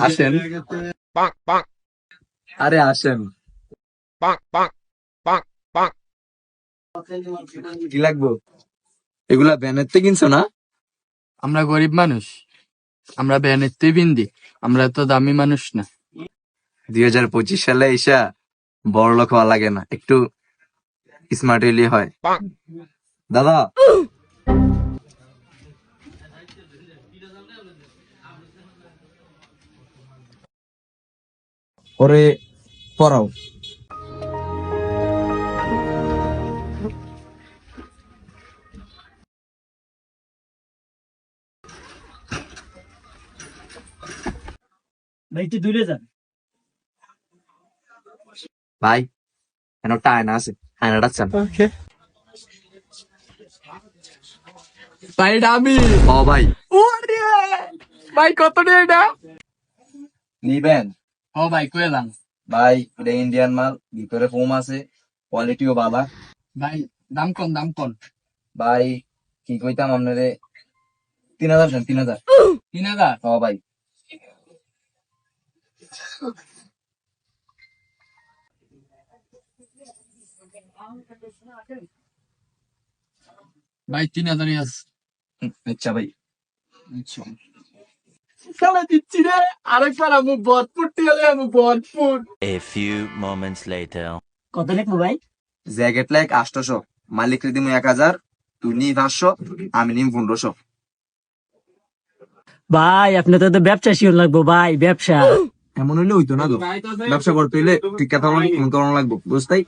আসেন। আরে আসেন। কি লাগবো? এগুলা ব্যানের থেকে কিনছো না? আমরা গরিব মানুষ, আমরা ভ্যানের তুই বিন্দি, আমরা তো দামি মানুষ না। 2025 সালে এসা বড় লোক হওয়া লাগে না, একটু স্মার্ট হইলে হয়। দাদা, ওরে পড়াও। ভাই একটু দূরে যান। ভাই, কেন একটা আয়না আছে, আয়নাটা চান? ভাই এটা আমি। ও ভাই, ওরে ভাই, কত রে এটা? নিবেন? ও ভাই কইলাম। ভাই এটা ইন্ডিয়ান মাল, ভিতরে ফোম আছে, কোয়ালিটিও ভালো। ভাই দাম কোন, দাম কোন? ভাই কি কইতাম আপনারে, 3000 দেন, 3000। 3000? ও ভাই, ভাই 3000 আছে। আচ্ছা ভাই। খেলা দিচ্ছি রে, আরেকবার আমি ভরপুর টিয়ালে, আমি ভরপুর। A few moments later. কত লিখবো ভাই? জ্যাকেট লাইক 800, মালিক দিমু 1000, তুই নি 500, আমি নিম 1500। ভাই আপনি তো ব্যবসা শিওর লাগবো ভাই, ব্যবসা। এমন হইলে হইতো না তো, ব্যবসা করতে হইলে ঠিক কথা বলা লাগবো, বুঝতাই।